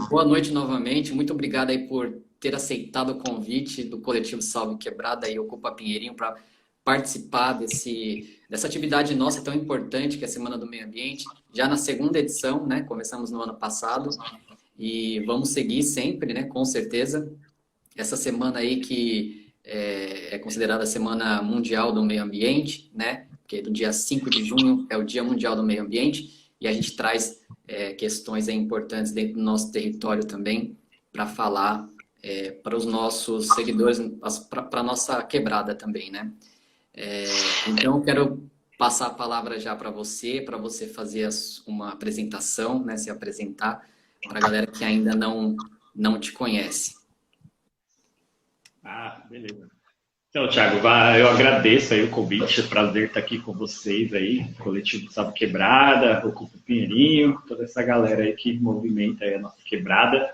Boa noite novamente. Muito obrigado aí por ter aceitado o convite do Coletivo Salve Quebrada e Ocupa Pinheirinho para participar dessa atividade nossa tão importante, que é a Semana do Meio Ambiente. Já na segunda edição, né? Começamos no ano passado e vamos seguir sempre, né? Com certeza. Essa semana aí que é considerada a Semana Mundial do Meio Ambiente, né? Porque do dia 5 de junho é o Dia Mundial do Meio Ambiente e a gente traz questões aí importantes dentro do nosso território também para falar para os nossos seguidores, para a nossa quebrada também, né? Então, eu quero passar a palavra já para você fazer uma apresentação, né? Se apresentar para a galera que ainda não te conhece. Ah, beleza. Então, Thiago, eu agradeço aí o convite, é um prazer estar aqui com vocês aí, Coletivo Salve Quebrada, Ocupa Pinheirinho, toda essa galera aí que movimenta aí a nossa quebrada,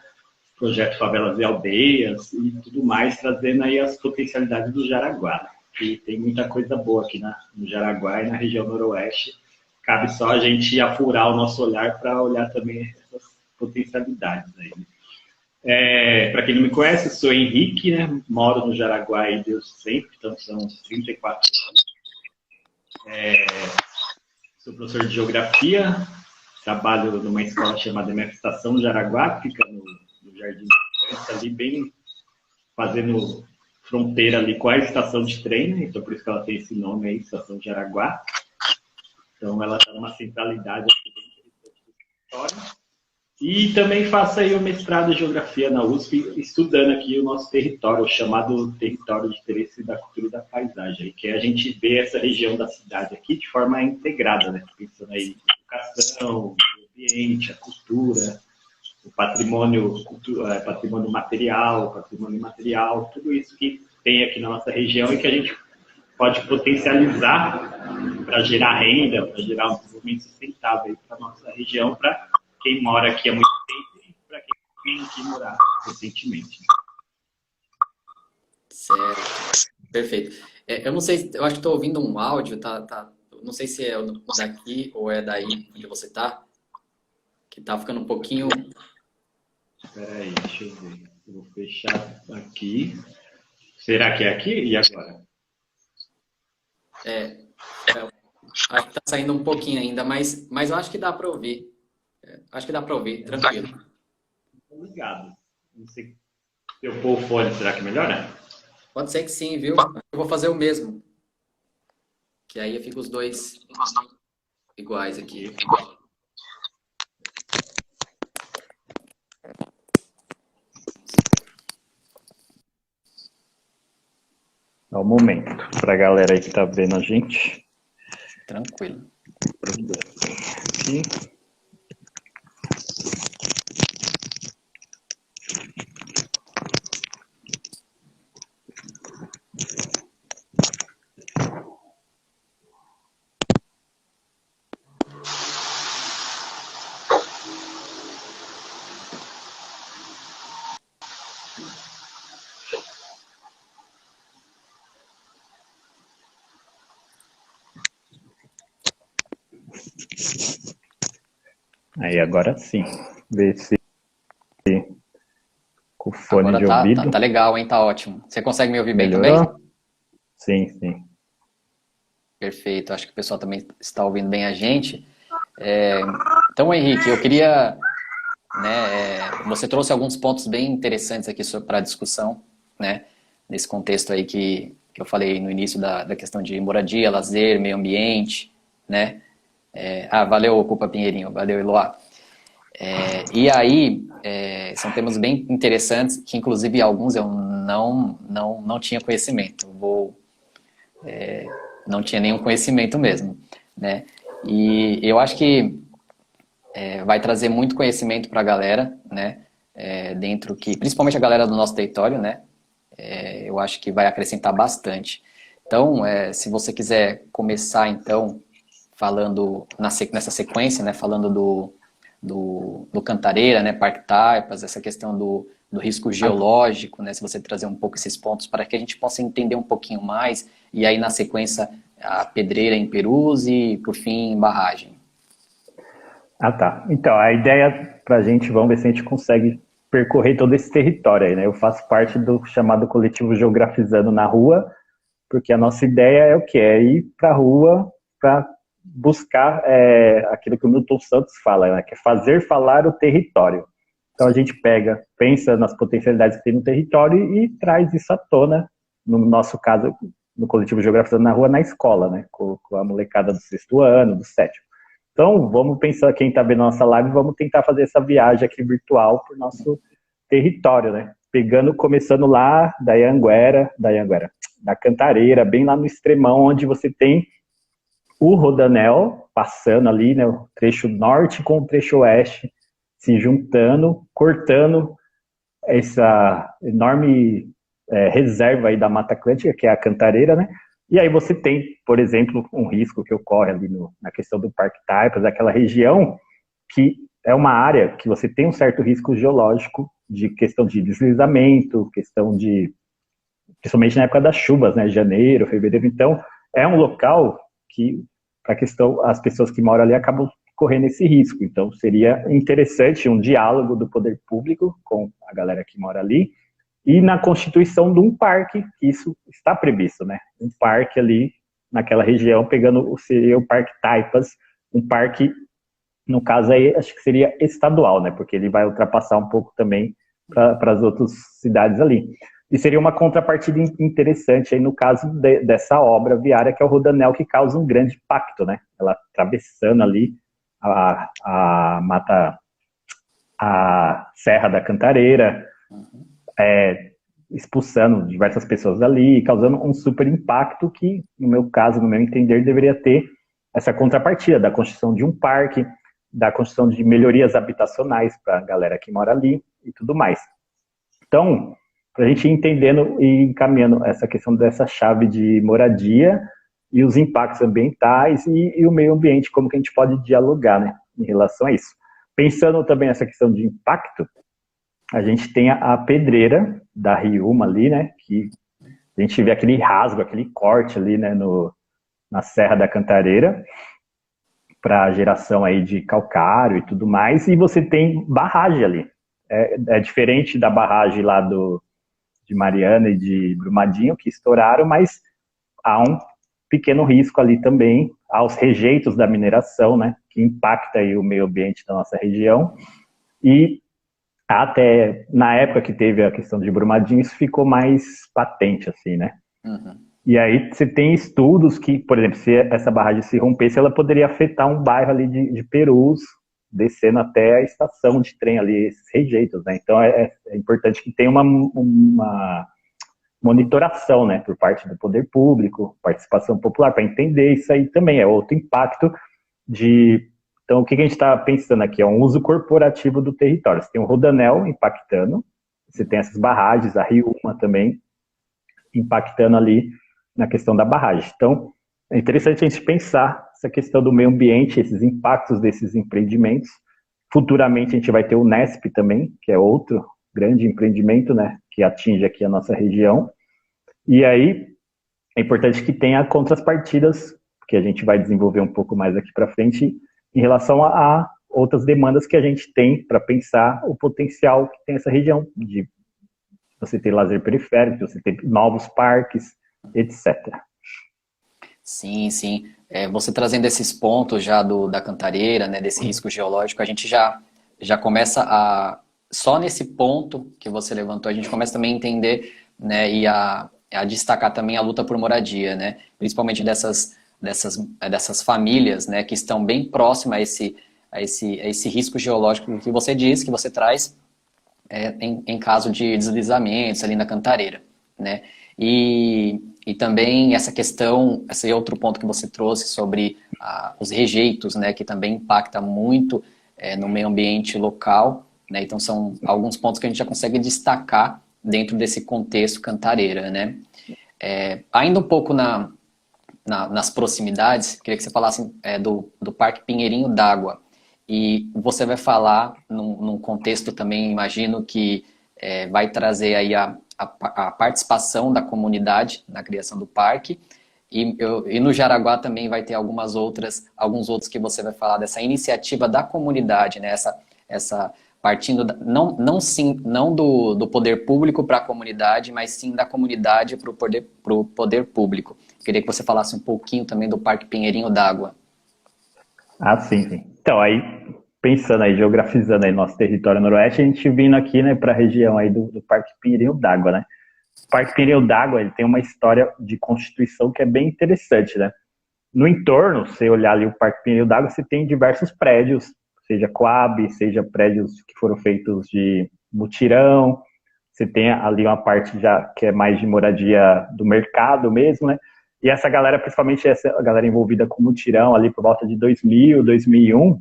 Projeto Favelas e Aldeias e tudo mais, trazendo aí as potencialidades do Jaraguá, que tem muita coisa boa aqui no Jaraguá e na região noroeste. Cabe só a gente apurar o nosso olhar para olhar também essas potencialidades aí. Para quem não me conhece, eu sou Henrique, né? Moro no Jaraguá e Deus sempre, então são uns 34 anos. Sou professor de Geografia, trabalho numa escola chamada MF Estação Jaraguá, que fica no Jardim de Infância, ali bem fazendo fronteira ali com a estação de trem, né? Então por isso que ela tem esse nome aí, Estação Jaraguá. Então ela está numa centralidade aqui dentro do território. E também faço aí o mestrado em Geografia na USP, estudando aqui o nosso território, o chamado Território de Interesse da Cultura e da Paisagem, que a gente vê essa região da cidade aqui de forma integrada, né? Pensando aí na educação, o ambiente, a cultura, o patrimônio material, patrimônio imaterial, tudo isso que tem aqui na nossa região e que a gente pode potencializar para gerar renda, para gerar um desenvolvimento sustentável para a nossa região, para quem mora aqui há muito tempo e para quem vem aqui morar recentemente. Certo, perfeito. Eu não sei, eu acho que estou ouvindo um áudio, não sei se é daqui ou é daí onde você está, que está ficando um pouquinho. Espera aí, deixa eu ver. Eu vou fechar aqui. Será que é aqui? E agora? Acho que está saindo um pouquinho ainda, mas eu acho que dá para ouvir. Acho que dá para ouvir, tranquilo. Obrigado. Não sei se eu pôr o fone, será que melhora? Pode ser que sim, viu? Eu vou fazer o mesmo. Que aí fica os dois iguais aqui. Dá um momento para a galera aí que está vendo a gente. Tranquilo. Aqui. Aí agora sim. Ver se com o fone Agora de ouvido. tá legal, hein? Tá ótimo. Você consegue me ouvir bem Melhorou? também? Sim, sim. Perfeito. Acho que o pessoal também está ouvindo bem a gente. Então, Henrique, eu queria, né, você trouxe alguns pontos bem interessantes aqui para a discussão, né? Nesse contexto aí que eu falei no início da questão de moradia, lazer, meio ambiente, né? Valeu, Ocupa Pinheirinho. Valeu, Eloá. E aí, são temas bem interessantes, que inclusive alguns eu não tinha conhecimento. Não tinha nenhum conhecimento mesmo, né? E eu acho que vai trazer muito conhecimento para a galera, né? Principalmente a galera do nosso território, né? Eu acho que vai acrescentar bastante. Então, se você quiser começar, então, falando nessa sequência, né? Falando do Cantareira, né? Parque Taipas, essa questão do risco geológico, né? Se você trazer um pouco esses pontos para que a gente possa entender um pouquinho mais, e aí na sequência a pedreira em Perus e, por fim, barragem. Ah, tá. Então, a ideia para a gente, vamos ver se a gente consegue percorrer todo esse território aí, né? Eu faço parte do chamado coletivo Geografizando na Rua, porque a nossa ideia é o quê? É ir para a rua para buscar aquilo que o Milton Santos fala, né? Que é fazer falar o território. Então a gente pensa nas potencialidades que tem no território e traz isso à tona, no nosso caso, no coletivo Geografizando na Rua, na escola, né? Com a molecada do 6º ano, do 7º. Então, vamos pensar, quem está vendo a nossa live, vamos tentar fazer essa viagem aqui virtual para o nosso território, né? Começando lá da Cantareira, bem lá no extremão, onde você tem o Rodanel, passando ali, né? O trecho norte com o trecho oeste, se juntando, cortando essa enorme reserva aí da Mata Atlântica, que é a Cantareira, né? E aí você tem, por exemplo, um risco que ocorre ali na questão do Parque Taipas, aquela região que é uma área que você tem um certo risco geológico de questão de deslizamento, questão de, principalmente na época das chuvas, né, janeiro, fevereiro. Então, é um local que, as pessoas que moram ali acabam correndo esse risco. Então, seria interessante um diálogo do poder público com a galera que mora ali, e na constituição de um parque, que isso está previsto, né? Um parque ali naquela região, seria o Parque Taipas, um parque, no caso aí, acho que seria estadual, né? Porque ele vai ultrapassar um pouco também para as outras cidades ali. E seria uma contrapartida interessante aí no caso dessa obra viária, que é o Rodanel, que causa um grande impacto, né? Ela atravessando ali a mata, a Serra da Cantareira, expulsando diversas pessoas dali, causando um super impacto que, no meu caso, no meu entender, deveria ter essa contrapartida da construção de um parque, da construção de melhorias habitacionais para a galera que mora ali e tudo mais. Então, para a gente ir entendendo e encaminhando essa questão dessa chave de moradia e os impactos ambientais e o meio ambiente, como que a gente pode dialogar, né, em relação a isso. Pensando também nessa questão de impacto, a gente tem a pedreira da Riuma ali, né, que a gente vê aquele rasgo, aquele corte ali, né, na Serra da Cantareira, para geração aí de calcário e tudo mais, e você tem barragem ali. É diferente da barragem lá de Mariana e de Brumadinho, que estouraram, mas há um pequeno risco ali também aos rejeitos da mineração, né, que impacta aí o meio ambiente da nossa região. E até na época que teve a questão de Brumadinho, isso ficou mais patente, assim, né? Uhum. E aí você tem estudos que, por exemplo, se essa barragem se rompesse, ela poderia afetar um bairro ali de Perus, descendo até a estação de trem ali, esses rejeitos, né? Então é importante que tenha uma monitoração, né, por parte do poder público, participação popular, para entender isso aí também. É outro impacto de... Então, o que a gente está pensando aqui? É um uso corporativo do território. Você tem o Rodanel impactando, você tem essas barragens, a Riuma também, impactando ali na questão da barragem. Então, é interessante a gente pensar essa questão do meio ambiente, esses impactos desses empreendimentos. Futuramente, a gente vai ter o Nesp também, que é outro grande empreendimento, né, que atinge aqui a nossa região. E aí, é importante que tenha contrapartidas, que a gente vai desenvolver um pouco mais aqui para frente, em relação a outras demandas que a gente tem para pensar o potencial que tem essa região, de você ter lazer periférico, você ter novos parques, etc. Sim, sim. Você trazendo esses pontos já da Cantareira, né, desse risco geológico, a gente já começa só nesse ponto que você levantou, a gente começa também a entender, né, e a destacar também a luta por moradia, né, principalmente dessas famílias, né, que estão bem próximas a esse risco geológico que você diz, que você traz em caso de deslizamentos ali na Cantareira, né? E também essa questão, esse outro ponto que você trouxe sobre os rejeitos, né, que também impacta muito no meio ambiente local, né? Então são alguns pontos que a gente já consegue destacar dentro desse contexto Cantareira, né? Ainda um pouco nas proximidades, queria que você falasse do Parque Pinheirinho d'Água. E você vai falar num contexto também, imagino que vai trazer aí a participação da comunidade na criação do parque. E no Jaraguá também vai ter alguns outros que você vai falar dessa iniciativa da comunidade, né? essa partindo não do poder público para a comunidade, mas sim da comunidade para o poder público. Queria que você falasse um pouquinho também do Parque Pinheirinho d'Água. Ah, sim, sim. Então, aí, pensando aí, geografizando aí nosso território noroeste, a gente vindo aqui, né, para a região aí do Parque Pinheirinho d'Água, né? O Parque Pinheirinho d'Água, ele tem uma história de constituição que é bem interessante, né? No entorno, se você olhar ali o Parque Pinheirinho d'Água, você tem diversos prédios, seja Coab, seja prédios que foram feitos de mutirão, você tem ali uma parte já que é mais de moradia do mercado mesmo, né? E essa galera, principalmente essa galera envolvida com mutirão ali por volta de 2000, 2001,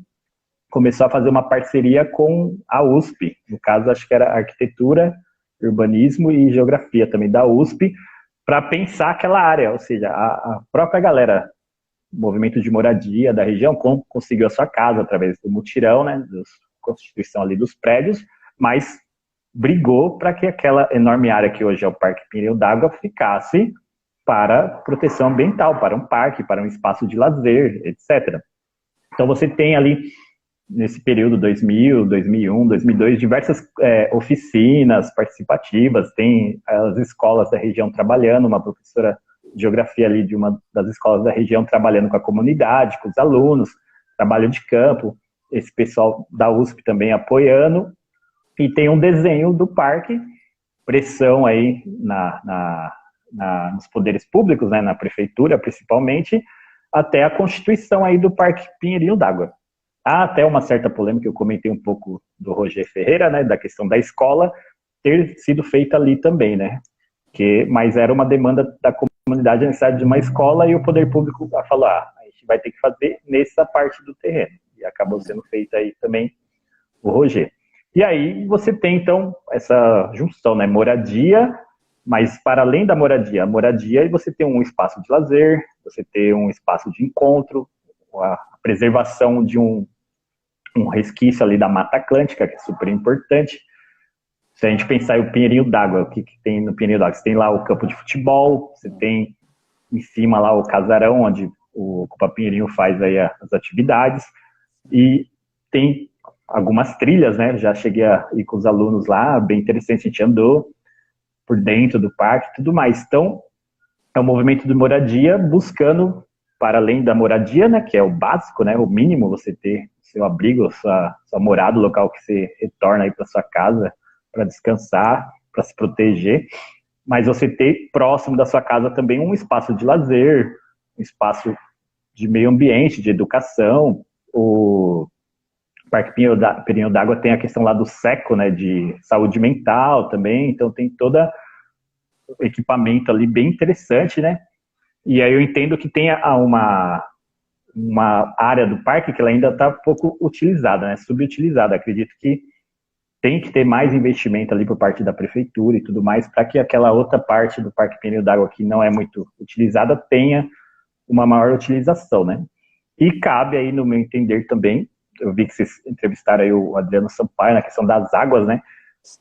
começou a fazer uma parceria com a USP, no caso acho que era Arquitetura, Urbanismo e Geografia também da USP, para pensar aquela área, ou seja, a própria galera, movimento de moradia da região, conseguiu a sua casa através do mutirão, né, da constituição ali dos prédios, mas brigou para que aquela enorme área que hoje é o Parque Pinheirinho d'Água ficasse para proteção ambiental, para um parque, para um espaço de lazer, etc. Então você tem ali, nesse período 2000, 2001, 2002, diversas oficinas participativas, tem as escolas da região trabalhando, uma professora de geografia ali de uma das escolas da região trabalhando com a comunidade, com os alunos, trabalho de campo, esse pessoal da USP também apoiando, e tem um desenho do parque, pressão aí nos poderes públicos, né, na prefeitura principalmente, até a constituição aí do Parque Pinheirinho d'Água. Há até uma certa polêmica, eu comentei um pouco do Roger Ferreira, né, da questão da escola ter sido feita ali também, né, mas era uma demanda da comunidade, a necessidade de uma escola, e o poder público falou, a gente vai ter que fazer nessa parte do terreno, e acabou sendo feita aí também o Roger. E aí você tem, então, essa junção, né, moradia, mas para além da moradia, a moradia, você tem um espaço de lazer, você tem um espaço de encontro, a preservação de um resquício ali da Mata Atlântica, que é super importante. Se a gente pensar em o Pinheirinho d'Água, o que tem no Pinheirinho d'Água? Você tem lá o campo de futebol, você tem em cima lá o casarão, onde o Copa Pinheirinho faz aí as atividades, e tem algumas trilhas, né? Já cheguei a ir com os alunos lá, bem interessante, a gente andou por dentro do parque e tudo mais. Então, é um movimento de moradia buscando, para além da moradia, né, que é o básico, né, o mínimo, você ter seu abrigo, sua morada, o local que você retorna aí para sua casa para descansar, para se proteger, mas você ter próximo da sua casa também um espaço de lazer, um espaço de meio ambiente, de educação. O Parque Pinheirinho d'Água tem a questão lá do SECO, né, de saúde mental também, então tem todo o equipamento ali bem interessante, né, e aí eu entendo que tem uma área do parque que ela ainda está pouco utilizada, né, subutilizada. Acredito que tem que ter mais investimento ali por parte da prefeitura e tudo mais, para que aquela outra parte do Parque Pinheirinho d'Água que não é muito utilizada tenha uma maior utilização, né. E cabe aí, no meu entender também, eu vi que vocês entrevistaram aí o Adriano Sampaio na questão das águas, né,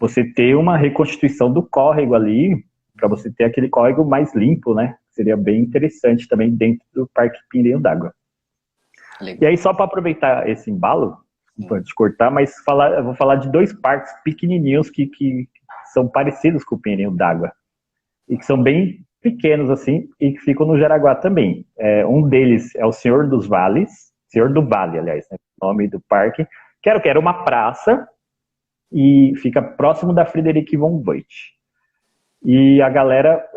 você ter uma reconstituição do córrego ali, para você ter aquele córrego mais limpo, né, seria bem interessante também dentro do Parque Pinheirinho d'Água. E aí, só para aproveitar esse embalo, desculpa te cortar, mas eu vou falar de dois parques pequenininhos que são parecidos com o Pinheirinho d'Água, e que são bem pequenos, assim, e que ficam no Jaraguá também. Um deles é o Senhor dos Vales, Senhor do Vale, aliás, né, o nome do parque, que era uma praça, e fica próximo da Friedrich von Voigt. E a galera,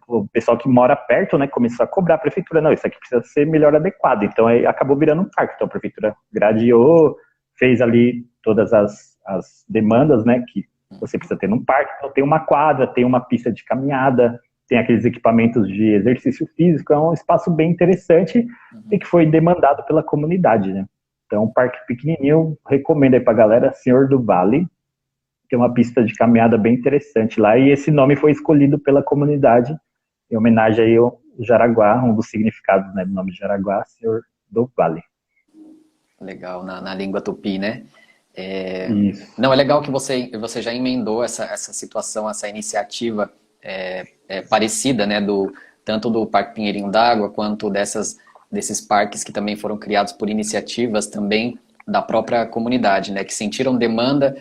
o pessoal que mora perto, né, começou a cobrar a prefeitura, não, isso aqui precisa ser melhor adequado, então aí acabou virando um parque, então a prefeitura gradeou, fez ali todas as demandas, né, que você precisa ter num parque, então tem uma quadra, tem uma pista de caminhada, tem aqueles equipamentos de exercício físico, é um espaço bem interessante e que foi demandado pela comunidade, né. Então, um parque pequenininho, recomendo aí pra galera, Senhor do Vale, tem uma pista de caminhada bem interessante lá, e esse nome foi escolhido pela comunidade, em homenagem aí ao Jaraguá, um dos significados, né, do nome de Jaraguá, Senhor do Vale. Legal, na língua tupi, né? Isso. Não, é legal que você já emendou essa situação, essa iniciativa parecida, né, tanto do Parque Pinheirinho d'Água, quanto desses parques que também foram criados por iniciativas também da própria comunidade, né, que sentiram demanda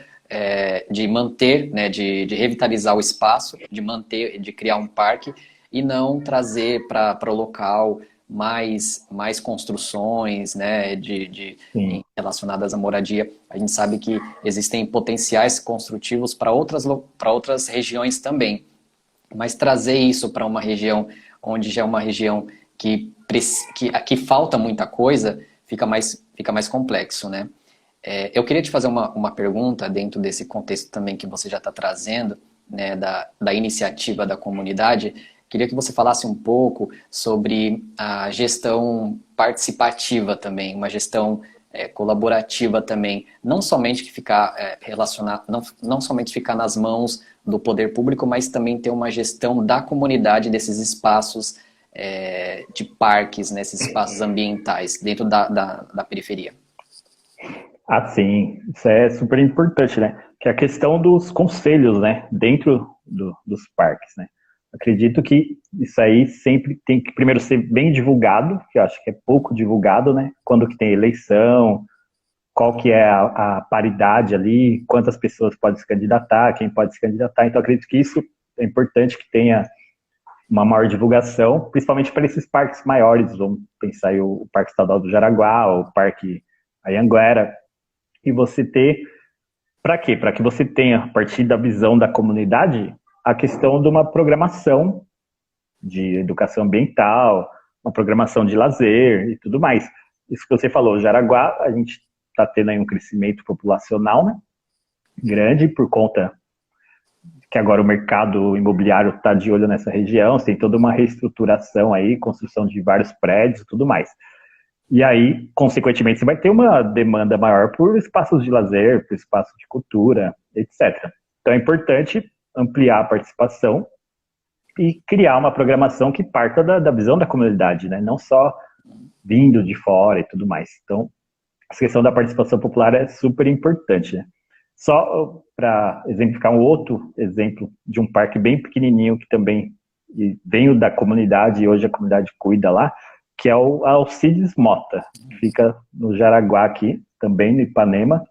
de manter, né, de revitalizar o espaço, de manter, de criar um parque e não trazer para o local mais construções, né, Sim. relacionadas à moradia. A gente sabe que existem potenciais construtivos para outras regiões também, mas trazer isso para uma região onde já é uma região que falta muita coisa, fica mais complexo, né? Eu queria te fazer uma pergunta dentro desse contexto também que você já está trazendo, né, da iniciativa da comunidade. Queria que você falasse um pouco sobre a gestão participativa também, uma gestão colaborativa também, não somente que ficar relacionar, não somente ficar nas mãos do poder público, mas também ter uma gestão da comunidade desses espaços de parques, né, esses espaços ambientais dentro da periferia. Ah, sim, isso é super importante, né? Que é a questão dos conselhos, né? Dentro dos parques, né? Acredito que isso aí sempre tem que primeiro ser bem divulgado, que eu acho que é pouco divulgado, né? Quando que tem eleição, qual que é a paridade ali, quantas pessoas podem se candidatar, quem pode se candidatar. Então, acredito que isso é importante que tenha uma maior divulgação, principalmente para esses parques maiores. Vamos pensar aí o Parque Estadual do Jaraguá, o Parque Anhanguera, e você ter, para quê? Para que você tenha, a partir da visão da comunidade, a questão de uma programação de educação ambiental, uma programação de lazer e tudo mais. Isso que você falou, Jaraguá, a gente está tendo aí um crescimento populacional, né, grande, por conta que agora o mercado imobiliário está de olho nessa região, tem toda uma reestruturação aí, construção de vários prédios e tudo mais. E aí, consequentemente, você vai ter uma demanda maior por espaços de lazer, por espaços de cultura, etc. Então é importante ampliar a participação e criar uma programação que parta da visão da comunidade, né? Não só vindo de fora e tudo mais. Então, a questão da participação popular é super importante, né? Só para exemplificar um outro exemplo de um parque bem pequenininho que também veio da comunidade e hoje a comunidade cuida lá, que é o Alcides Mota, que fica no Jaraguá aqui, também no Ipanema,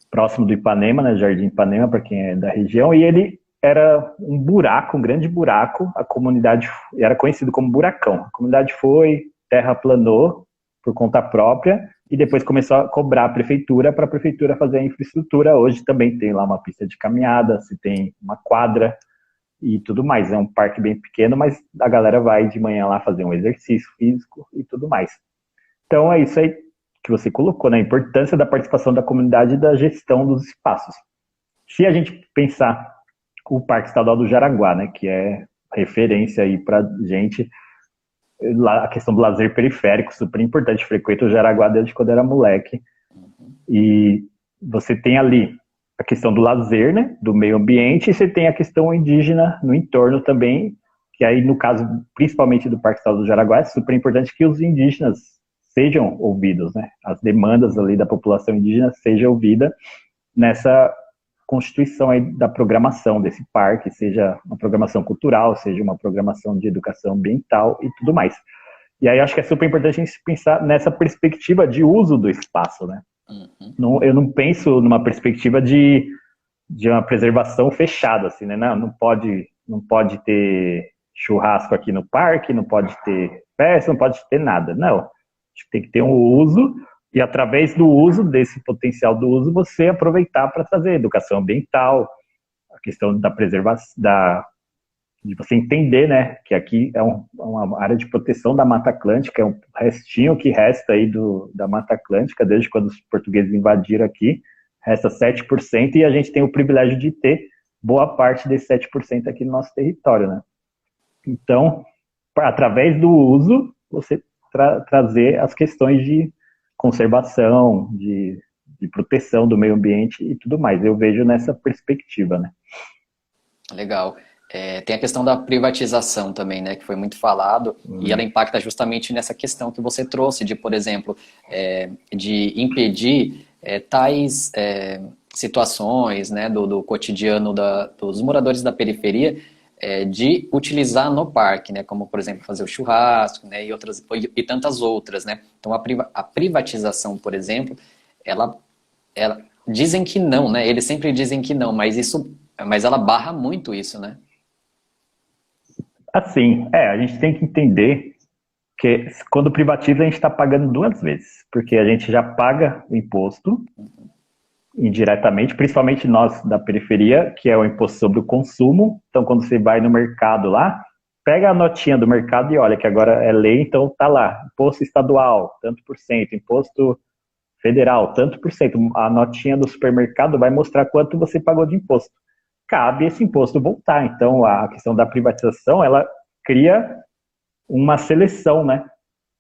próximo do Ipanema, né, Jardim Ipanema, para quem é da região, e ele era um buraco, um grande buraco, a comunidade era conhecido como Buracão. A comunidade foi, terraplanou por conta própria, e depois começou a cobrar a prefeitura para a prefeitura fazer a infraestrutura. Hoje também tem lá uma pista de caminhada, se tem uma quadra e tudo mais. É um parque bem pequeno, mas a galera vai de manhã lá fazer um exercício físico e tudo mais. Então é isso aí que você colocou, né? A importância da participação da comunidade e da gestão dos espaços. Se a gente pensar o Parque Estadual do Jaraguá, né, que é referência aí pra gente, a questão do lazer periférico, super importante, frequento o Jaraguá desde quando era moleque, e você tem ali a questão do lazer, né, do meio ambiente, e você tem a questão indígena no entorno também, que aí no caso, principalmente do Parque Estadual do Jaraguá, é super importante que os indígenas sejam ouvidos, né, as demandas ali da população indígena sejam ouvidas nessa constituição aí da programação desse parque, seja uma programação cultural, seja uma programação de educação ambiental e tudo mais. E aí acho que é super importante a gente pensar nessa perspectiva de uso do espaço, né? Eu não penso numa perspectiva de uma preservação fechada, assim, né? Não pode ter churrasco aqui no parque, não pode ter festa, não pode ter nada. Não, acho que tem que ter um uso e através do uso, desse potencial do uso, você aproveitar para trazer educação ambiental, a questão da preservação, de você entender, né, que aqui é uma área de proteção da Mata Atlântica, é um restinho que resta aí da Mata Atlântica, desde quando os portugueses invadiram aqui, resta 7%, e a gente tem o privilégio de ter boa parte desse 7% aqui no nosso território, né. Então, através do uso, você trazer as questões de conservação, de proteção do meio ambiente e tudo mais. Eu vejo nessa perspectiva, né. Legal. Tem a questão da privatização também, né, que foi muito falado, e ela impacta justamente nessa questão que você trouxe, de, por exemplo, de impedir tais situações, né, do cotidiano dos moradores da periferia, de utilizar no parque, né, como, por exemplo, fazer o churrasco, né, e tantas outras, né. Então, a privatização, por exemplo, ela dizem que não, né? Eles sempre dizem que não, mas ela barra muito isso, né? Assim, a gente tem que entender que quando privatiza a gente está pagando duas vezes, porque a gente já paga o imposto indiretamente, principalmente nós da periferia, que é o imposto sobre o consumo. Então, quando você vai no mercado lá, pega a notinha do mercado e olha que agora é lei, então tá lá, imposto estadual, tanto por cento, imposto federal, tanto por cento. A notinha do supermercado vai mostrar quanto você pagou de imposto. Cabe esse imposto voltar. Então, a questão da privatização, ela cria uma seleção, né?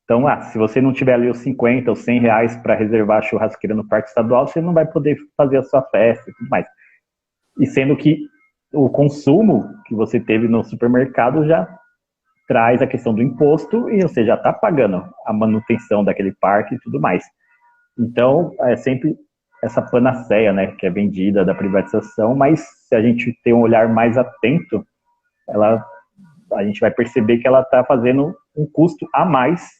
Então, se você não tiver ali os 50 ou 100 reais para reservar a churrasqueira no parque estadual, você não vai poder fazer a sua festa e tudo mais. E sendo que o consumo que você teve no supermercado já traz a questão do imposto e você já está pagando a manutenção daquele parque e tudo mais. Então, é sempre essa panaceia, né, que é vendida da privatização, mas se a gente tem um olhar mais atento, a gente vai perceber que ela está fazendo um custo a mais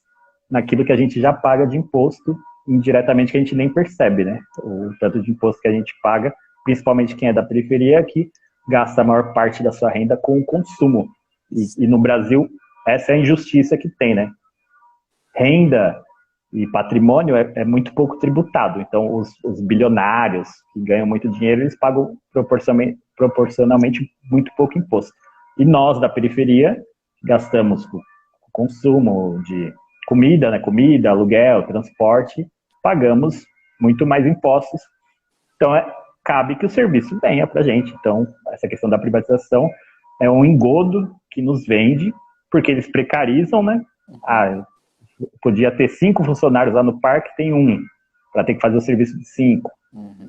naquilo que a gente já paga de imposto indiretamente, que a gente nem percebe, né? O tanto de imposto que a gente paga, principalmente quem é da periferia, que gasta a maior parte da sua renda com o consumo. E no Brasil, essa é a injustiça que tem, né? Renda e patrimônio é muito pouco tributado. Então, os bilionários que ganham muito dinheiro, eles pagam proporcionalmente muito pouco imposto. E nós, da periferia, gastamos com consumo de comida, né? Comida, aluguel, transporte, pagamos muito mais impostos. Então, cabe que o serviço venha para a gente. Então, essa questão da privatização é um engodo que nos vende, porque eles precarizam, né? Podia ter 5 funcionários lá no parque, tem 1, para ter que fazer o serviço de 5.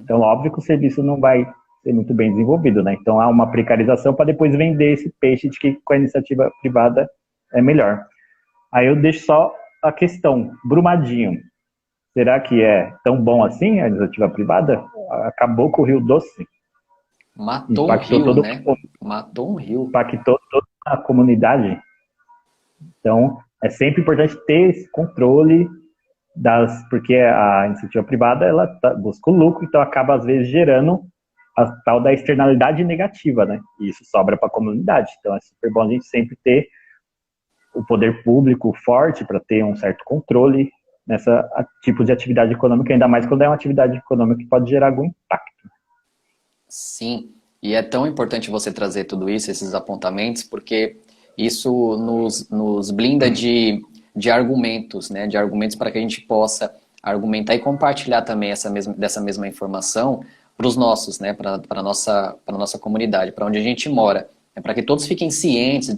Então, óbvio que o serviço não vai ser muito bem desenvolvido, né? Então, há uma precarização para depois vender esse peixe de que com a iniciativa privada é melhor. Aí eu deixo só a questão, Brumadinho, será que é tão bom assim a iniciativa privada? Acabou com o Rio Doce. Matou um rio, né? Matou um rio. Impactou toda a comunidade. Então, é sempre importante ter esse controle porque a iniciativa privada, ela busca o lucro, então acaba às vezes gerando a tal da externalidade negativa, né? E isso sobra para a comunidade. Então é super bom a gente sempre ter o poder público forte para ter um certo controle nessa tipo de atividade econômica, ainda mais quando é uma atividade econômica que pode gerar algum impacto. Sim, e é tão importante você trazer tudo isso, esses apontamentos, porque isso nos blinda de argumentos, né? De argumentos para que a gente possa argumentar e compartilhar também dessa mesma informação para os nossos, né? Para a nossa comunidade, para onde a gente mora. Para que todos fiquem cientes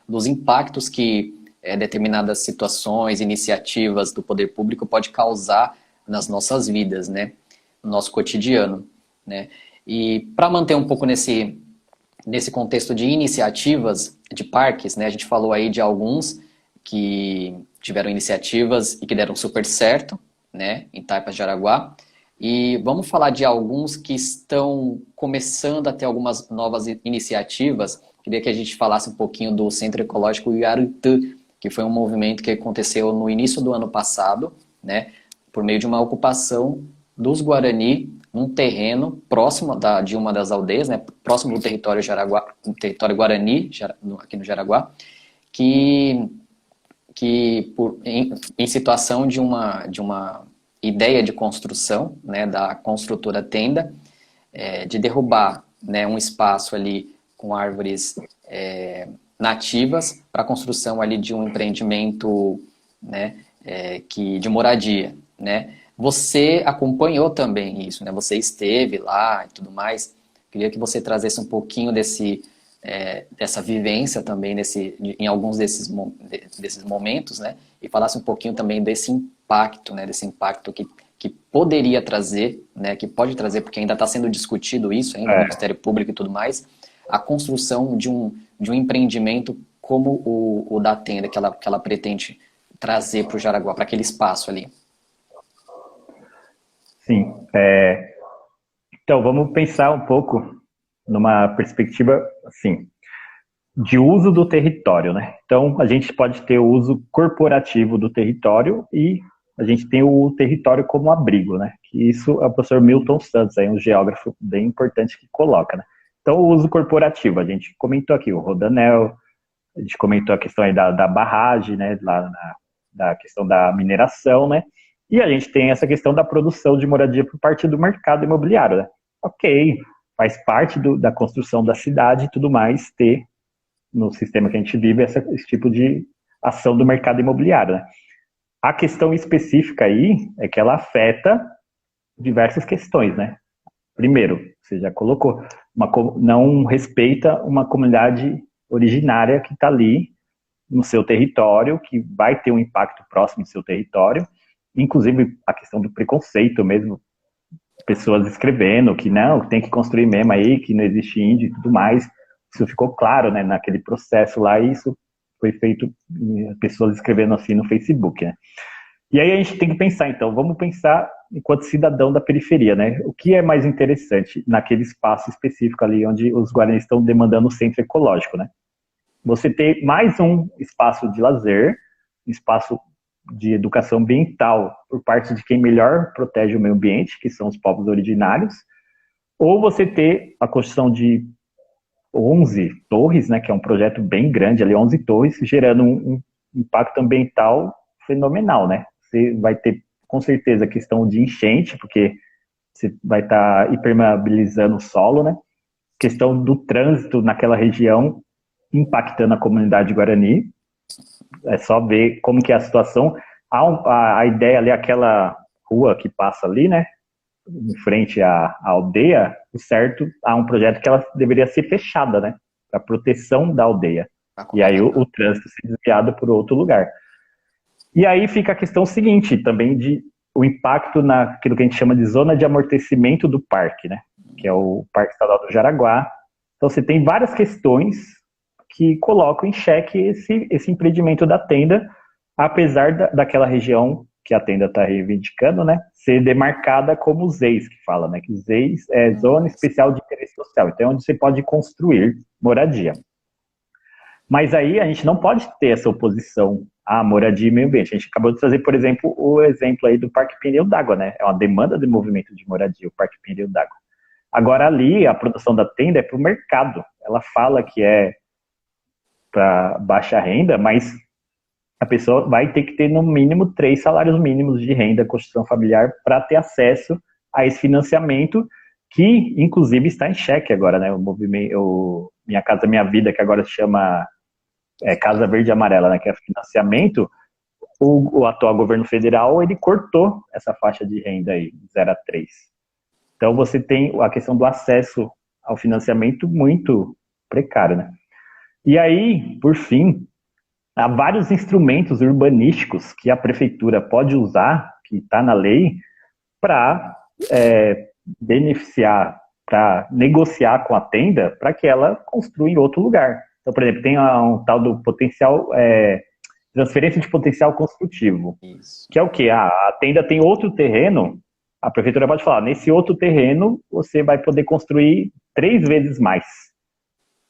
dos impactos que determinadas situações, iniciativas do poder público pode causar nas nossas vidas, né? No nosso cotidiano, né? E para manter um pouco nesse contexto de iniciativas de parques, né? A gente falou aí de alguns que tiveram iniciativas e que deram super certo, né? Em Taipas de Jaraguá. E vamos falar de alguns que estão começando a ter algumas novas iniciativas. Queria que a gente falasse um pouquinho do Centro Ecológico Iarutã, que foi um movimento que aconteceu no início do ano passado, né, por meio de uma ocupação dos Guarani num terreno próximo de uma das aldeias, né, próximo do território Guarani, aqui no Jaraguá, que em situação de uma ideia de construção, né, da construtora Tenda, de derrubar, né, um espaço ali com árvores nativas para a construção ali de um empreendimento, né, de moradia, né. Você acompanhou também isso, né, você esteve lá e tudo mais. Queria que você trazesse um pouquinho dessa vivência também em alguns desses momentos, né, e falasse um pouquinho também desse impacto, né, desse impacto que poderia trazer, né, que pode trazer, porque ainda está sendo discutido isso ainda no Ministério Público e tudo mais, a construção de um empreendimento como o da Tenda, que ela pretende trazer para o Jaraguá, para aquele espaço ali. Sim. Então, vamos pensar um pouco numa perspectiva, assim, de uso do território, né? Então, a gente pode ter o uso corporativo do território e a gente tem o território como abrigo, né? que isso é o professor Milton Santos, aí um geógrafo bem importante que coloca, né? Então, o uso corporativo, a gente comentou aqui o Rodanel, a gente comentou a questão aí da barragem, né, da questão da mineração, né, e a gente tem essa questão da produção de moradia por parte do mercado imobiliário, né? Ok, faz parte da construção da cidade e tudo mais, ter no sistema que a gente vive esse tipo de ação do mercado imobiliário, né? A questão específica aí é que ela afeta diversas questões, né? Primeiro, você já colocou, não respeita uma comunidade originária que está ali no seu território, que vai ter um impacto próximo do seu território, inclusive a questão do preconceito mesmo, pessoas escrevendo que não, tem que construir mesmo aí, que não existe índio e tudo mais. Isso ficou claro, né, naquele processo lá, e isso foi feito, pessoas escrevendo assim no Facebook, né? E aí a gente tem que pensar, então, vamos pensar enquanto cidadão da periferia, né? O que é mais interessante naquele espaço específico ali onde os guaranis estão demandando o centro ecológico, né? Você ter mais um espaço de lazer, espaço de educação ambiental por parte de quem melhor protege o meio ambiente, que são os povos originários, ou você ter a construção de 11 torres, né, que é um projeto bem grande, ali 11 torres, gerando um impacto ambiental fenomenal, né? Você vai ter, com certeza, a questão de enchente, porque você vai estar impermeabilizando o solo, né? Questão do trânsito naquela região, impactando a comunidade guarani. É só ver como que é a situação. A ideia ali, aquela rua que passa ali, né? Em frente à aldeia, o certo, há um projeto que ela deveria ser fechada, né? Para proteção da aldeia. E aí o trânsito ser desviado por outro lugar. E aí fica a questão seguinte, também de o impacto naquilo que a gente chama de zona de amortecimento do parque, né? Que é o Parque Estadual do Jaraguá. Então você tem várias questões que colocam em xeque esse empreendimento da tenda, apesar daquela região que a tenda está reivindicando, né, ser demarcada como ZEIS, que fala, né, que ZEIS é Zona Especial de Interesse Social, então é onde você pode construir moradia. Mas aí a gente não pode ter essa oposição à moradia e meio ambiente. A gente acabou de trazer, por exemplo, o exemplo aí do Parque Pneu d'Água, né, é uma demanda de movimento de moradia, o Parque Pneu d'Água. Agora ali, a produção da tenda é para o mercado, ela fala que é para baixa renda, mas a pessoa vai ter que ter no mínimo 3 salários mínimos de renda, construção familiar, para ter acesso a esse financiamento, que inclusive está em xeque agora, né? O movimento, Minha Casa Minha Vida, que agora se chama Casa Verde e Amarela, né? Que é financiamento. O atual governo federal, ele cortou essa faixa de renda aí, 0 a 3. Então você tem a questão do acesso ao financiamento muito precário, né? E aí, por fim, há vários instrumentos urbanísticos que a prefeitura pode usar, que está na lei, para beneficiar, para negociar com a tenda, para que ela construa em outro lugar. Então, por exemplo, tem um tal do potencial, transferência de potencial construtivo. Isso. Que é o quê? A tenda tem outro terreno, a prefeitura pode falar, nesse outro terreno você vai poder construir 3 vezes mais.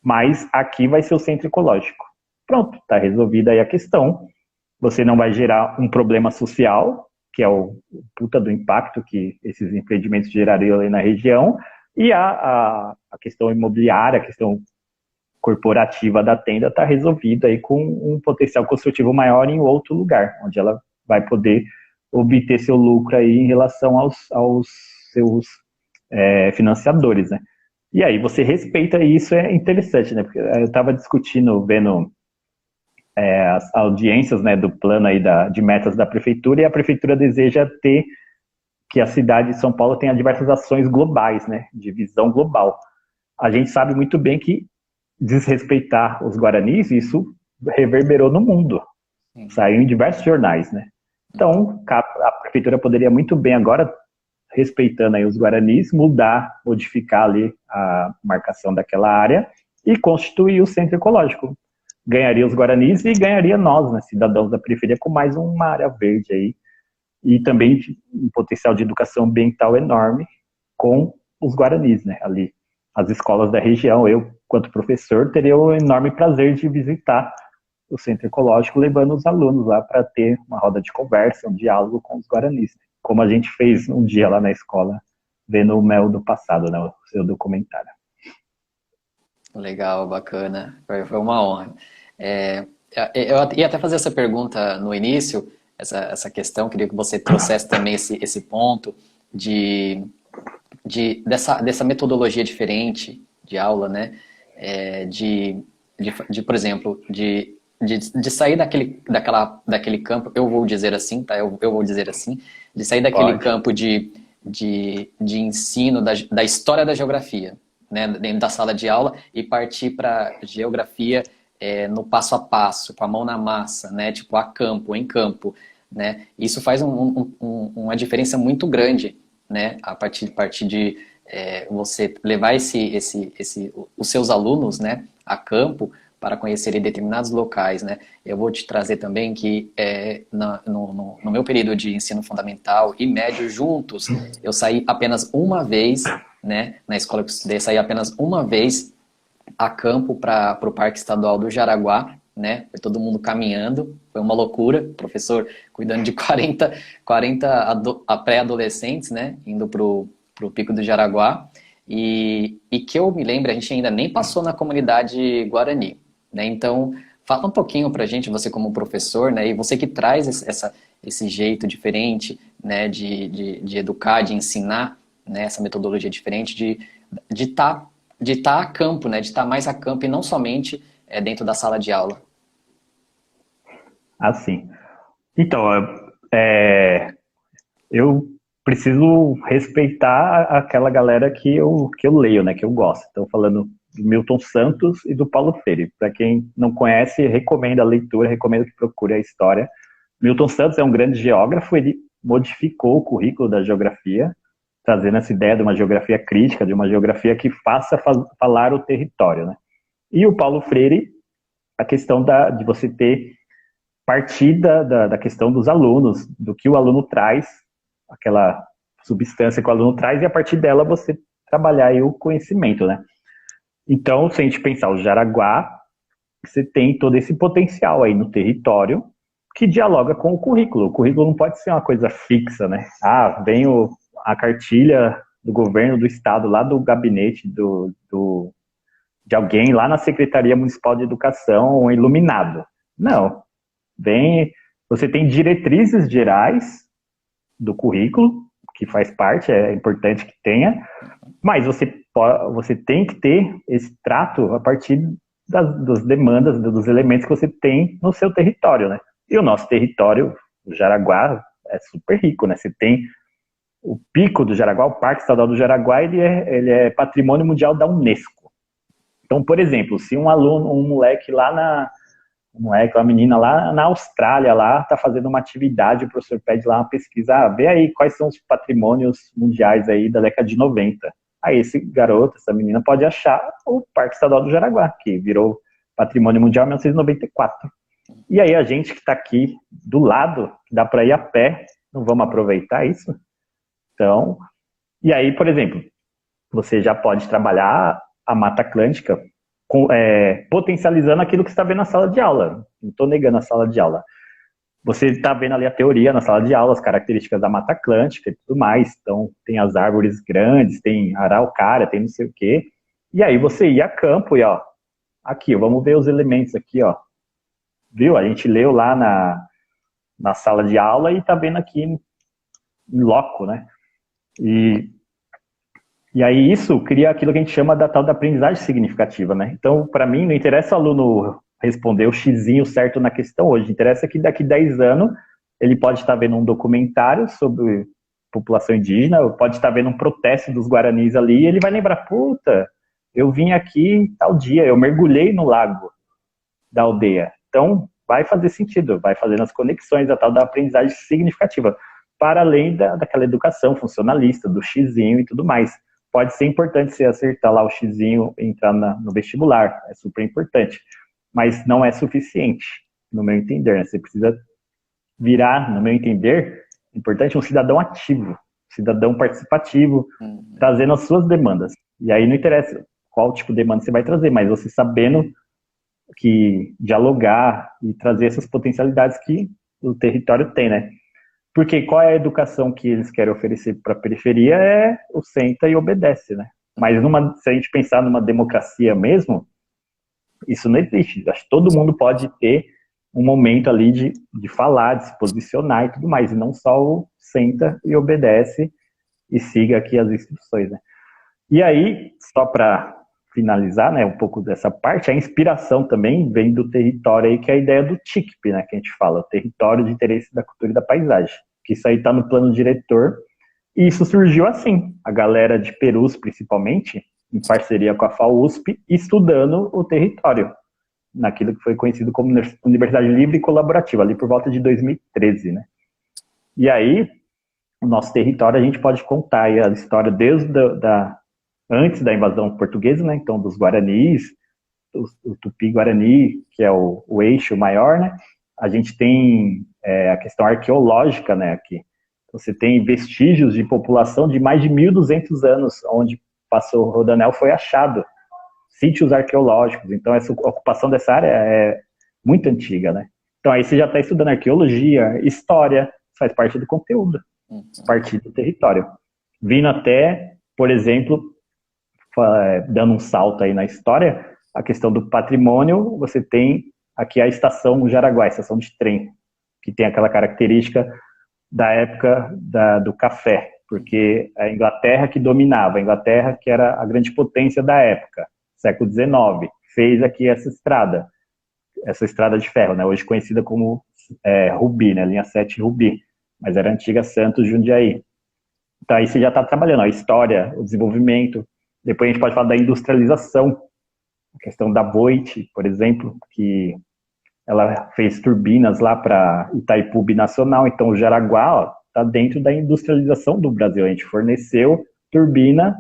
Mas aqui vai ser o centro ecológico. Pronto, está resolvida aí a questão. Você não vai gerar um problema social, que é o puta do impacto que esses empreendimentos gerariam ali na região, e a questão imobiliária, a questão corporativa da tenda está resolvida aí com um potencial construtivo maior em outro lugar, onde ela vai poder obter seu lucro aí em relação aos seus financiadores, né? E aí você respeita, e isso é interessante, né? Porque eu estava discutindo, vendo as audiências, né, do plano aí de metas da prefeitura, e a prefeitura deseja ter que a cidade de São Paulo tenha diversas ações globais, né, de visão global. A gente sabe muito bem que desrespeitar os guaranis, isso reverberou no mundo. Saiu em diversos jornais, né? Então, a prefeitura poderia muito bem agora, respeitando aí os guaranis, modificar ali a marcação daquela área e constituir o centro ecológico. Ganharia os guaranis e ganharia nós, né, cidadãos da periferia, com mais uma área verde aí. E também um potencial de educação ambiental enorme com os guaranis, né, ali. As escolas da região, eu, quanto professor, teria o enorme prazer de visitar o centro ecológico, levando os alunos lá para ter uma roda de conversa, um diálogo com os guaranis. como a gente fez um dia lá na escola, vendo o Mel do passado, né, o seu documentário. Legal, bacana. Foi uma honra. Eu ia até fazer essa pergunta no início, essa questão, queria que você trouxesse também esse ponto dessa metodologia diferente de aula, né? Por exemplo, de sair daquele campo, eu vou dizer assim, tá? Eu vou dizer assim, de sair daquele Pode. campo de ensino da história da geografia, né? Dentro da sala de aula e partir para geografia no passo a passo, com a mão na massa, né? Tipo, a campo, em campo, né? Isso faz uma diferença muito grande, né? A partir de você levar os seus alunos, né, a campo para conhecerem determinados locais, né? Eu vou te trazer também que no meu período de ensino fundamental e médio juntos, eu saí apenas uma vez, né? Na escola que eu estudei, saí apenas uma vez a campo para o Parque Estadual do Jaraguá, né? Foi todo mundo caminhando, foi uma loucura, o professor cuidando de 40 pré-adolescentes, né? Indo pro Pico do Jaraguá. E que eu me lembro, a gente ainda nem passou na comunidade Guarani, né? Então, fala um pouquinho pra gente, você como professor, né? E você que traz esse jeito diferente, né? De educar, de ensinar, né? Essa metodologia diferente de estar a campo, né? De estar mais a campo e não somente dentro da sala de aula. Assim. Então, eu preciso respeitar aquela galera que eu leio, né, que eu gosto. Então, falando do Milton Santos e do Paulo Freire. Para quem não conhece, recomendo a leitura, recomendo que procure a história. Milton Santos é um grande geógrafo, ele modificou o currículo da geografia, trazendo essa ideia de uma geografia crítica, de uma geografia que faça falar o território, né? E o Paulo Freire, a questão de você partir da questão dos alunos, do que o aluno traz, aquela substância que o aluno traz, e a partir dela você trabalhar aí o conhecimento, né? Então, se a gente pensar o Jaraguá, você tem todo esse potencial aí no território que dialoga com o currículo. O currículo não pode ser uma coisa fixa, né? Ah, vem a cartilha do governo do estado, lá do gabinete de alguém lá na Secretaria Municipal de Educação, um iluminado. Não. Você tem diretrizes gerais do currículo, que faz parte, é importante que tenha, mas você tem que ter esse trato a partir das demandas, dos elementos que você tem no seu território, né? E o nosso território, o Jaraguá, é super rico, né? Você tem o Pico do Jaraguá, o Parque Estadual do Jaraguá, ele é patrimônio mundial da Unesco. Então, por exemplo, se um moleque lá uma menina lá na Austrália lá tá fazendo uma atividade, o professor pede lá uma pesquisa, vê aí quais são os patrimônios mundiais aí da década de 90. Aí esse garoto, essa menina pode achar o Parque Estadual do Jaraguá, que virou patrimônio mundial em 1994. E aí a gente que está aqui do lado, dá para ir a pé, não vamos aproveitar isso? Então, e aí, por exemplo, você já pode trabalhar a Mata Atlântica potencializando aquilo que você está vendo na sala de aula. Não estou negando a sala de aula. Você está vendo ali a teoria na sala de aula, as características da Mata Atlântica e tudo mais. Então, tem as árvores grandes, tem araucária, tem não sei o quê. E aí você ia a campo e, ó, aqui, vamos ver os elementos aqui, ó. Viu? A gente leu lá na sala de aula e está vendo aqui em loco, né? E aí isso cria aquilo que a gente chama da tal da aprendizagem significativa, né? Então, para mim, não interessa o aluno responder o xizinho certo na questão hoje, interessa que daqui 10 anos ele pode estar vendo um documentário sobre população indígena, pode estar vendo um protesto dos guaranis ali, e ele vai lembrar, puta, eu vim aqui tal dia, eu mergulhei no lago da aldeia. Então, vai fazer sentido, vai fazendo as conexões, a tal da aprendizagem significativa, para além daquela educação funcionalista, do xizinho e tudo mais. Pode ser importante você acertar lá o xizinho e entrar no vestibular, é super importante, mas não é suficiente, no meu entender, né? Você precisa virar, no meu entender, importante um cidadão ativo, um cidadão participativo, trazendo as suas demandas. E aí não interessa qual tipo de demanda você vai trazer, mas você sabendo que dialogar e trazer essas potencialidades que o território tem, né? Porque qual é a educação que eles querem oferecer para a periferia? É o senta e obedece, né? Mas se a gente pensar numa democracia mesmo, isso não existe. Acho que todo mundo pode ter um momento ali de falar, de se posicionar e tudo mais, e não só o senta e obedece e siga aqui as instruções, né? E aí, só para finalizar, né, um pouco dessa parte, a inspiração também vem do território aí, que é a ideia do TICP, né, que a gente fala, o território de interesse da cultura e da paisagem, que isso aí está no plano diretor, e isso surgiu assim, a galera de Perus, principalmente, em parceria com a FAUSP, estudando o território, naquilo que foi conhecido como Universidade Livre e Colaborativa, ali por volta de 2013, né. E aí, o nosso território, a gente pode contar aí a história desde antes da invasão portuguesa, né, então dos Guaranis, o Tupi-Guarani, que é o eixo maior, né, a gente tem a questão arqueológica, né, aqui. Você tem vestígios de população de mais de 1.200 anos, onde passou o Rodoanel foi achado, sítios arqueológicos, então essa ocupação dessa área é muito antiga, né. Então aí você já está estudando arqueologia, história, faz parte do conteúdo, parte do território. Vindo até, por exemplo, dando um salto aí na história, a questão do patrimônio, você tem aqui a estação Jaraguá, a estação de trem, que tem aquela característica da época do café, porque a Inglaterra que dominava, a Inglaterra que era a grande potência da época, século XIX, fez aqui essa estrada de ferro, né, hoje conhecida como Rubi, né, linha 7 Rubi, mas era a antiga Santos Jundiaí. Então aí você já está trabalhando a história, o desenvolvimento. Depois a gente pode falar da industrialização, a questão da Voit, por exemplo, que ela fez turbinas lá para Itaipu Binacional, então o Jaraguá está dentro da industrialização do Brasil, a gente forneceu turbina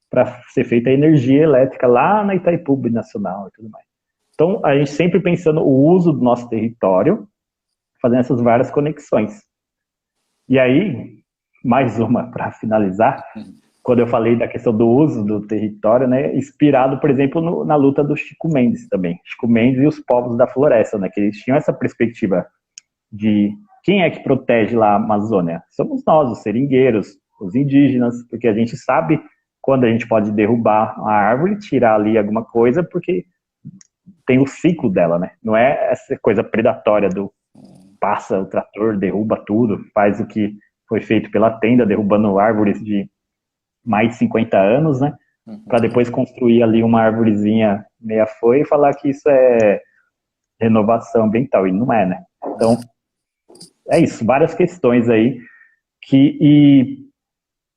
para ser feita a energia elétrica lá na Itaipu Binacional e tudo mais. Então a gente sempre pensando o uso do nosso território, fazendo essas várias conexões. E aí, mais uma para finalizar, quando eu falei da questão do uso do território, né, inspirado, por exemplo, na luta do Chico Mendes também. Chico Mendes e os povos da floresta, né, que eles tinham essa perspectiva de quem é que protege lá a Amazônia? Somos nós, os seringueiros, os indígenas, porque a gente sabe quando a gente pode derrubar a árvore, tirar ali alguma coisa, porque tem o ciclo dela, né? Não é essa coisa predatória do passa o trator, derruba tudo, faz o que foi feito pela tenda, derrubando árvores de mais de 50 anos, né? Para depois construir ali uma árvorezinha meia folha e falar que isso é renovação ambiental, e não é, né? Então, é isso, várias questões aí e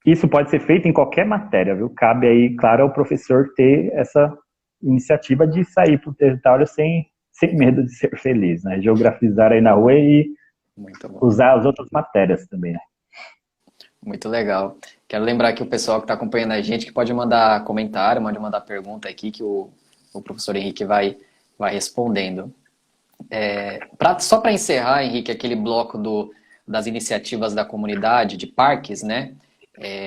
isso pode ser feito em qualquer matéria, viu? Cabe aí, claro, ao professor ter essa iniciativa de sair para o território sem medo de ser feliz, né? Geografizar aí na rua e usar as outras matérias também, né? Muito legal. Quero lembrar que o pessoal que está acompanhando a gente que pode mandar comentário, pode mandar pergunta aqui que o professor Henrique vai respondendo. Só para encerrar, Henrique, aquele bloco das iniciativas da comunidade, de parques, né?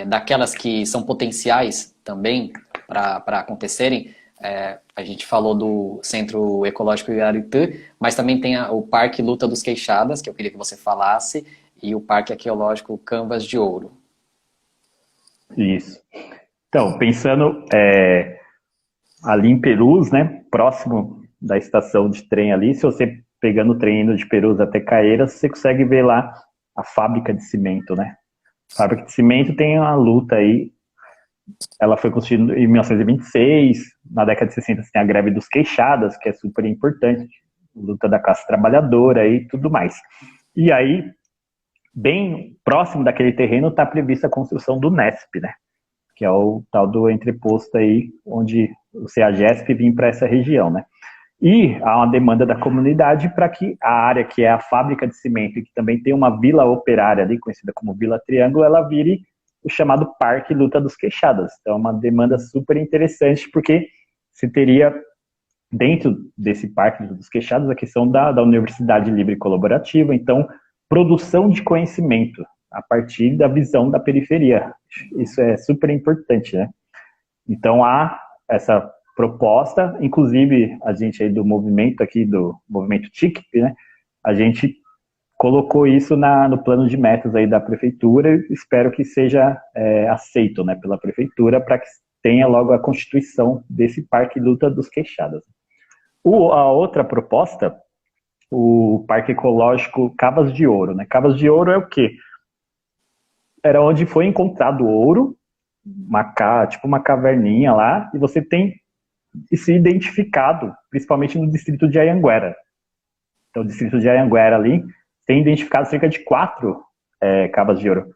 Daquelas que são potenciais também para acontecerem. A gente falou do Centro Ecológico Iaraitã, mas também tem o Parque Luta dos Queixadas, que eu queria que você falasse, e o Parque Arqueológico Canvas de Ouro. Isso. Então, pensando ali em Perus, né, próximo da estação de trem ali, se você pegando o trem indo de Perus até Caeiras, você consegue ver lá a fábrica de cimento, né? A fábrica de cimento tem uma luta aí, ela foi construída em 1926, na década de 60 tem a greve dos queixadas, que é super importante, luta da classe trabalhadora e tudo mais. E aí, bem próximo daquele terreno está prevista a construção do Nesp, né? Que é o tal do entreposto aí, onde o CEAGESP vem para essa região, né? E há uma demanda da comunidade para que a área que é a fábrica de cimento, e que também tem uma vila operária ali, conhecida como Vila Triângulo, ela vire o chamado Parque Luta dos Queixadas. Então é uma demanda super interessante, porque se teria dentro desse Parque Luta dos Queixadas a questão da Universidade Livre Colaborativa, então produção de conhecimento a partir da visão da periferia. Isso é super importante, né? Então há essa proposta, inclusive a gente aí do movimento aqui, do movimento TICP, né? A gente colocou isso no plano de metas aí da prefeitura e espero que seja aceito, né, pela prefeitura para que tenha logo a constituição desse Parque Luta dos Queixadas. A outra proposta, o Parque Ecológico Cavas de Ouro, né? Cavas de Ouro é o quê? Era onde foi encontrado ouro, tipo uma caverninha lá, e você tem se identificado, principalmente no distrito de Anhanguera. Então, o distrito de Anhanguera ali tem identificado cerca de 4 cavas de ouro,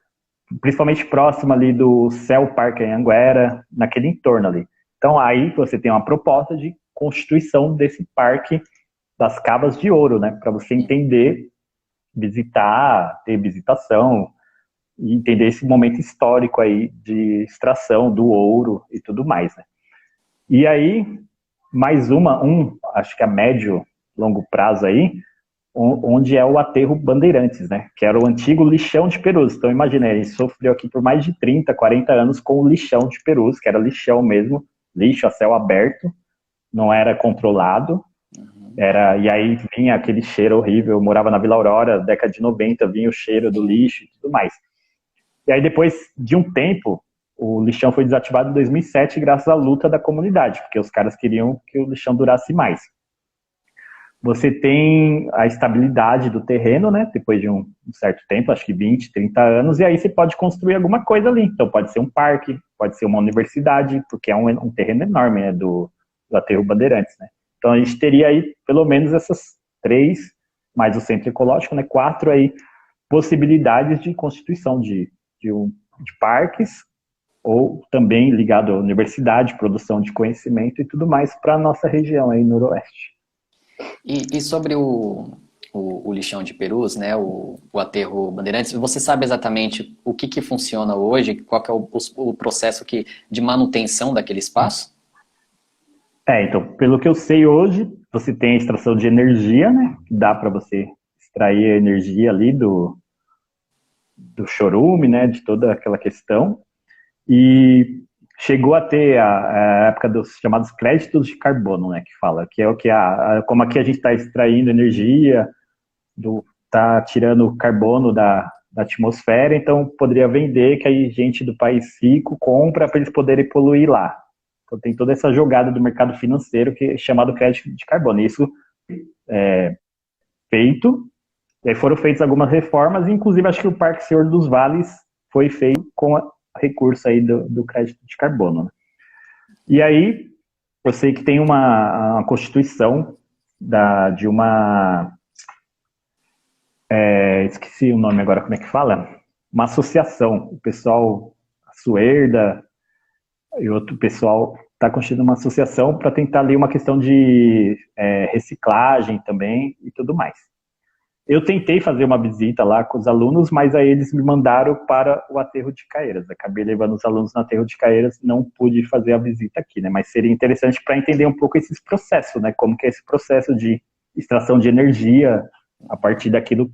principalmente próximo ali do Cell Park Anhanguera, naquele entorno ali. Então, aí você tem uma proposta de constituição desse parque das cavas de ouro, né? Para você entender, visitar, ter visitação, e entender esse momento histórico aí de extração do ouro e tudo mais, né? E aí, mais acho que a médio, longo prazo aí, onde é o aterro Bandeirantes, né? Que era o antigo lixão de Perus. Então, imagina, ele sofreu aqui por mais de 30, 40 anos com o lixão de Perus, que era lixão mesmo, lixo a céu aberto, não era controlado, e aí vinha aquele cheiro horrível. Eu morava na Vila Aurora, década de 90, vinha o cheiro do lixo e tudo mais. E aí depois de um tempo, o lixão foi desativado em 2007 graças à luta da comunidade, porque os caras queriam que o lixão durasse mais. Você tem a estabilidade do terreno, né, depois de um certo tempo, acho que 20, 30 anos, e aí você pode construir alguma coisa ali. Então pode ser um parque, pode ser uma universidade, porque é um terreno enorme, né, do aterro Bandeirantes, né. Então a gente teria aí pelo menos essas 3, mais o centro ecológico, né, 4 aí possibilidades de constituição de parques, ou também ligado à universidade, produção de conhecimento e tudo mais para a nossa região aí noroeste. E sobre o lixão de Perus, né, o aterro Bandeirantes, você sabe exatamente o que funciona hoje, qual que é o processo de manutenção daquele espaço? Então, pelo que eu sei hoje, você tem a extração de energia, né, que dá para você extrair a energia ali do chorume, né, de toda aquela questão, e chegou a ter a época dos chamados créditos de carbono, né, que fala, que é o que como aqui a gente está extraindo energia, está tirando carbono da atmosfera, então poderia vender, que aí gente do país rico compra para eles poderem poluir lá. Então tem toda essa jogada do mercado financeiro que é chamado crédito de carbono. Isso é feito, e aí foram feitas algumas reformas, inclusive acho que o Parque Senhor dos Vales foi feito com recurso aí do crédito de carbono, né? E aí, eu sei que tem uma constituição de uma... esqueci o nome agora, como é que fala? Uma associação. O pessoal, a Suerda e outro pessoal está constituindo uma associação para tentar ali uma questão de reciclagem também e tudo mais. Eu tentei fazer uma visita lá com os alunos, mas aí eles me mandaram para o aterro de Caeiras. Acabei levando os alunos no aterro de Caeiras, não pude fazer a visita aqui, né? Mas seria interessante para entender um pouco esses processos, né? Como que é esse processo de extração de energia a partir daquilo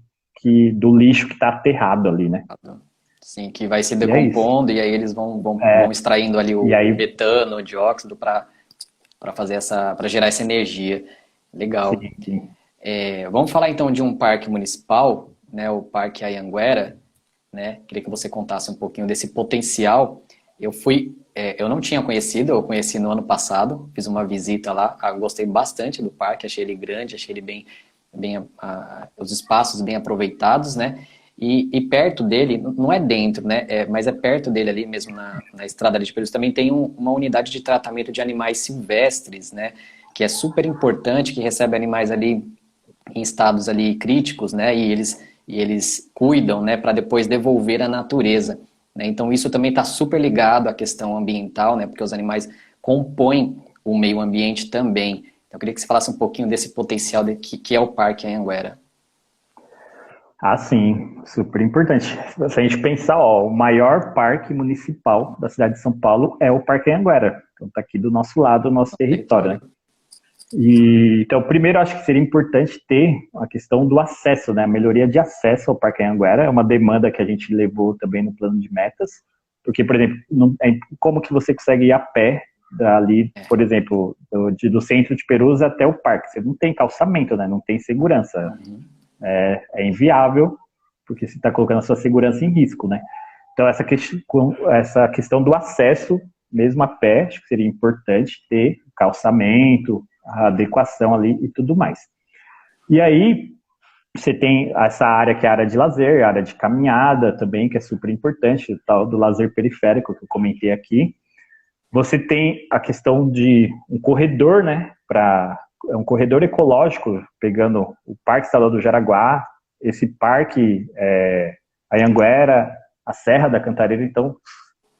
do lixo que está aterrado ali, né? Sim, que vai se decompondo e aí eles vão extraindo ali o metano, o dióxido para para gerar essa energia. Legal. Sim, sim. Vamos falar então de um parque municipal, né, o Parque Anhanguera, né? Queria que você contasse um pouquinho desse potencial. Eu não tinha conhecido, eu conheci no ano passado, fiz uma visita lá, gostei bastante do parque, achei ele grande, achei ele os espaços bem aproveitados, né? E perto dele, não é dentro, né? Mas é perto dele ali mesmo na estrada de Perus, também tem uma unidade de tratamento de animais silvestres, né? Que é super importante, que recebe animais ali em estados ali críticos, né? E eles cuidam, né? Para depois devolver à natureza, né? Então isso também está super ligado à questão ambiental, né? Porque os animais compõem o meio ambiente também. Então eu queria que você falasse um pouquinho desse potencial que é o Parque Anhanguera. Sim, super importante. Se a gente pensar, o maior parque municipal da cidade de São Paulo é o Parque Anhanguera. Então está aqui do nosso lado, o nosso território, né? Então, primeiro, acho que seria importante ter a questão do acesso, né? A melhoria de acesso ao Parque Anhanguera é uma demanda que a gente levou também no plano de metas, porque, por exemplo, como que você consegue ir a pé dali, por exemplo, do centro de Perus até o parque? Você não tem calçamento, né? Não tem segurança. É inviável, porque você está colocando a sua segurança em risco, né? Então, essa questão do acesso, mesmo a pé, acho que seria importante ter calçamento, a adequação ali e tudo mais. E aí, você tem essa área que é a área de lazer, a área de caminhada também, que é super importante, o tal do lazer periférico que eu comentei aqui. Você tem a questão de um corredor, né, um corredor ecológico, pegando o Parque Estadual do Jaraguá, esse parque, Anhanguera, a Serra da Cantareira, então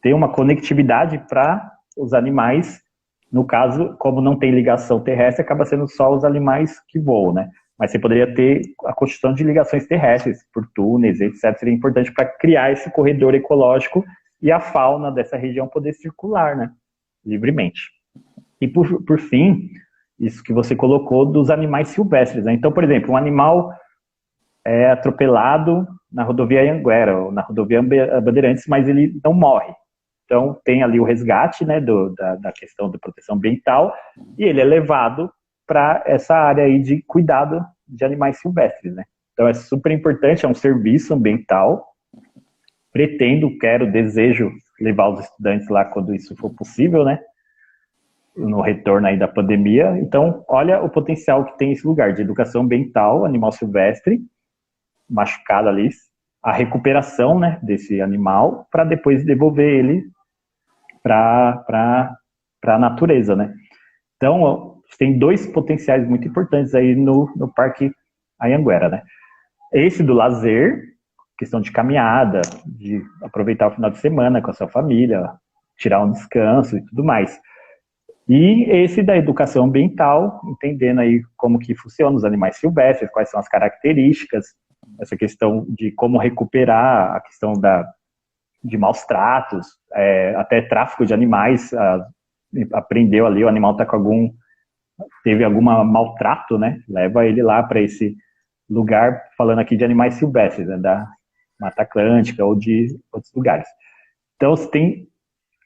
tem uma conectividade para os animais, no caso, como não tem ligação terrestre, acaba sendo só os animais que voam, né? Mas você poderia ter a construção de ligações terrestres, por túneis, etc. Seria importante para criar esse corredor ecológico e a fauna dessa região poder circular, né, livremente. E por fim, isso que você colocou dos animais silvestres, né? Então, por exemplo, um animal é atropelado na rodovia Anhanguera ou na rodovia Bandeirantes, mas ele não morre. Então, tem ali o resgate, né, da questão da proteção ambiental, e ele é levado para essa área aí de cuidado de animais silvestres, né? Então, é super importante, é um serviço ambiental. Desejo levar os estudantes lá quando isso for possível, né? No retorno aí da pandemia. Então, olha o potencial que tem esse lugar de educação ambiental, animal silvestre, machucado ali, a recuperação, né, desse animal, para depois devolver ele para a natureza, né? Então, tem dois potenciais muito importantes aí no Parque Anhanguera, né? Esse do lazer, questão de caminhada, de aproveitar o final de semana com a sua família, tirar um descanso e tudo mais. E esse da educação ambiental, entendendo aí como que funcionam os animais silvestres, quais são as características, essa questão de como recuperar, a questão de maus tratos, até tráfico de animais, aprendeu ali, o animal teve algum maltrato, né? Leva ele lá para esse lugar, falando aqui de animais silvestres, né? Da Mata Atlântica ou de outros lugares. Então, você tem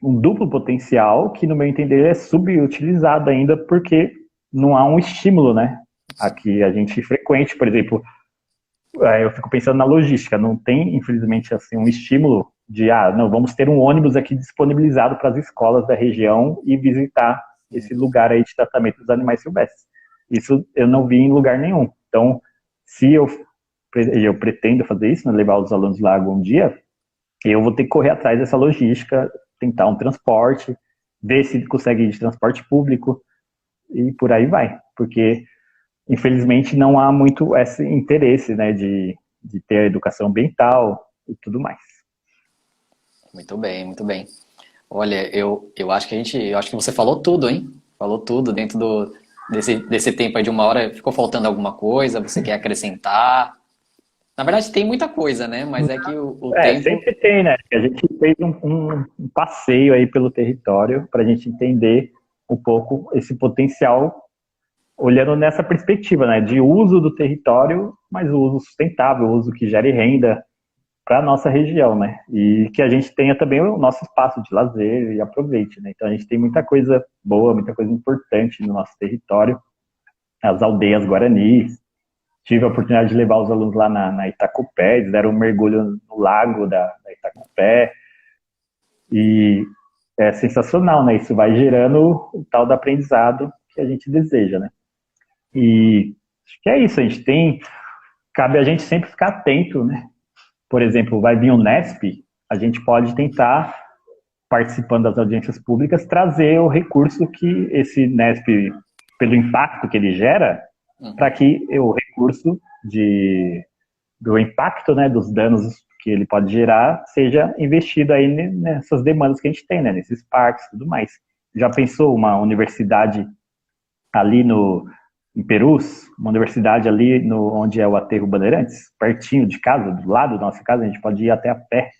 um duplo potencial que, no meu entender, é subutilizado ainda porque não há um estímulo, né? Aqui a gente frequente, por exemplo, eu fico pensando na logística, não tem, infelizmente, assim, um estímulo de, não, vamos ter um ônibus aqui disponibilizado para as escolas da região e visitar esse lugar aí de tratamento dos animais silvestres. Isso eu não vi em lugar nenhum. Então, se eu pretendo fazer isso, né, levar os alunos lá algum dia, eu vou ter que correr atrás dessa logística, tentar um transporte, ver se consegue ir de transporte público e por aí vai. Porque, infelizmente, não há muito esse interesse, né, de ter a educação ambiental e tudo mais. Muito bem, muito bem. Olha, eu acho que você falou tudo, hein? Falou tudo dentro desse tempo aí de 1 hora. Ficou faltando alguma coisa? Você quer acrescentar? Na verdade, tem muita coisa, né? Mas é que o tempo... Sempre tem, né? A gente fez um passeio aí pelo território para a gente entender um pouco esse potencial, olhando nessa perspectiva, né? De uso do território, mas o uso sustentável, o uso que gere renda para a nossa região, né? E que a gente tenha também o nosso espaço de lazer e aproveite, né? Então a gente tem muita coisa boa, muita coisa importante no nosso território, as aldeias guaranis. Tive a oportunidade de levar os alunos lá na Itacupé, eles deram um mergulho no lago da Itacupé, e é sensacional, né? Isso vai gerando o tal do aprendizado que a gente deseja, né? E acho que é isso, cabe a gente sempre ficar atento, né? Por exemplo, vai vir o Nesp, a gente pode tentar, participando das audiências públicas, trazer o recurso que esse Nesp, pelo impacto que ele gera, para que o recurso do impacto, né, dos danos que ele pode gerar, seja investido aí nessas demandas que a gente tem, né, nesses parques e tudo mais. Já pensou uma universidade ali em Perus, uma universidade ali onde é o Aterro Bandeirantes, pertinho de casa, do lado da nossa casa, a gente pode ir até a pé.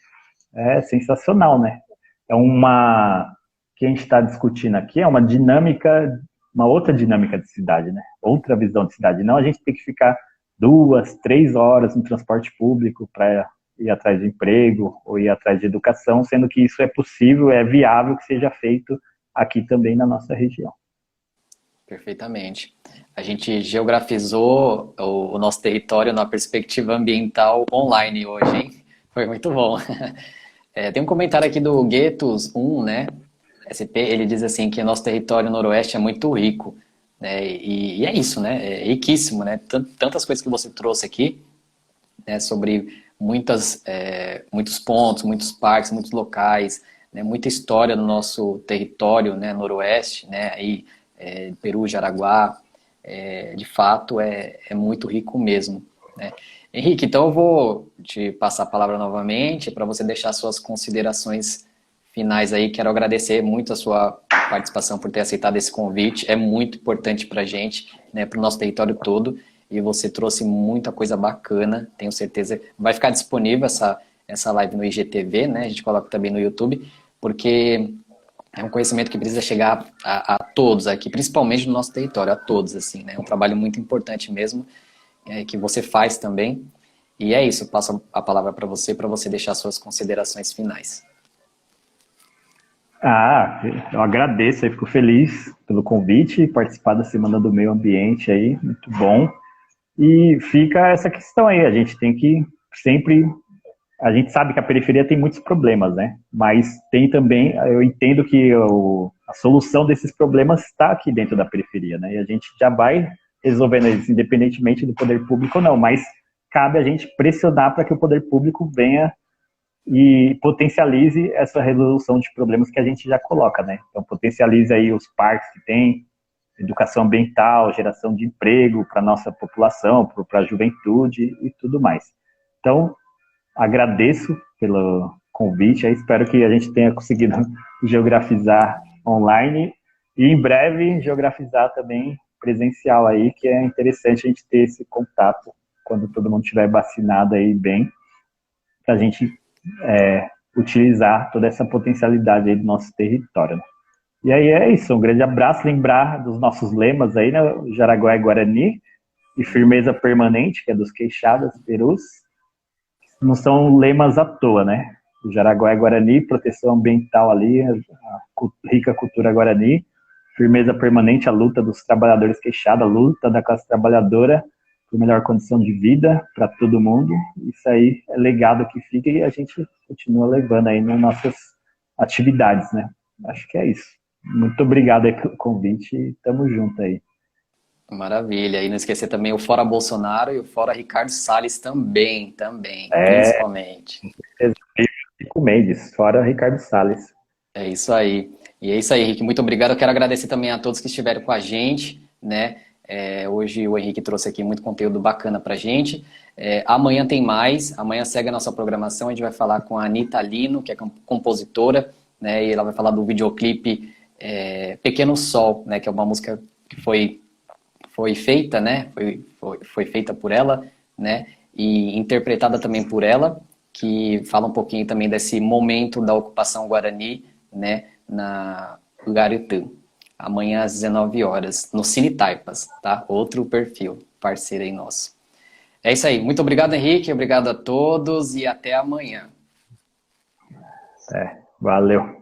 É sensacional, né? Que a gente está discutindo aqui é uma outra dinâmica de cidade, né? Outra visão de cidade. Não a gente tem que ficar 2, 3 horas no transporte público para ir atrás de emprego ou ir atrás de educação, sendo que isso é possível, é viável que seja feito aqui também na nossa região. Perfeitamente. A gente geografizou o nosso território na perspectiva ambiental online hoje, hein? Foi muito bom. Tem um comentário aqui do Guetos 1, né? SP, ele diz assim que nosso território noroeste é muito rico, né? E é isso, né? É riquíssimo, né? Tantas coisas que você trouxe aqui, né? Sobre muitos pontos, muitos parques, muitos locais, né? Muita história no nosso território, né? Noroeste, né? Aí, Peru, Jaraguá, de fato é muito rico mesmo, né? Henrique, então eu vou te passar a palavra novamente para você deixar suas considerações finais aí. Quero agradecer muito a sua participação por ter aceitado esse convite. É muito importante para a gente, né, para o nosso território todo. E você trouxe muita coisa bacana. Tenho certeza. Vai ficar disponível essa live no IGTV, né? A gente coloca também no YouTube, porque é um conhecimento que precisa chegar a todos aqui, principalmente no nosso território, a todos, assim, né? É um trabalho muito importante mesmo, que você faz também. E é isso, eu passo a palavra para você deixar suas considerações finais. Eu agradeço, aí fico feliz pelo convite, participar da Semana do Meio Ambiente aí, muito bom. E fica essa questão aí, a gente tem que sempre, a gente sabe que a periferia tem muitos problemas, né? Mas tem também, eu entendo que a solução desses problemas está aqui dentro da periferia, né? E a gente já vai resolvendo isso, independentemente do poder público ou não, mas cabe a gente pressionar para que o poder público venha e potencialize essa resolução de problemas que a gente já coloca, né? Então, potencialize aí os parques que tem, educação ambiental, geração de emprego para a nossa população, para a juventude e tudo mais. Então, agradeço pelo convite, aí espero que a gente tenha conseguido geografizar online e em breve geografizar também presencial aí, que é interessante a gente ter esse contato quando todo mundo estiver vacinado aí bem, para a gente utilizar toda essa potencialidade aí do nosso território, né? E aí é isso, um grande abraço, lembrar dos nossos lemas aí, né? Jaraguá e Guarani, e firmeza permanente, que é dos Queixadas, Perus. Não são lemas à toa, né? O Jaraguá e Guarani, proteção ambiental ali, a rica cultura Guarani, firmeza permanente, a luta dos trabalhadores Queixada, a luta da classe trabalhadora por melhor condição de vida para todo mundo. Isso aí é legado que fica e a gente continua levando aí nas nossas atividades, né? Acho que é isso. Muito obrigado aí pelo convite e tamo junto aí. Maravilha. E não esquecer também o Fora Bolsonaro e o Fora Ricardo Salles também, principalmente. Chico Mendes, fora Ricardo Salles. É isso aí. E é isso aí, Henrique. Muito obrigado. Eu quero agradecer também a todos que estiveram com a gente, né? Hoje o Henrique trouxe aqui muito conteúdo bacana pra gente. Amanhã tem mais. Amanhã segue a nossa programação. A gente vai falar com a Anitta Lino, que é compositora, né? E ela vai falar do videoclipe Pequeno Sol, né? Que é uma música que foi feita, né? Foi feita por ela, né? E interpretada também por ela, que fala um pouquinho também desse momento da ocupação Guarani, né? Na Garitã. Amanhã às 19 horas, no Cine Taipas, tá? Outro perfil, parceiro aí nosso. É isso aí. Muito obrigado, Henrique. Obrigado a todos e até amanhã. Valeu.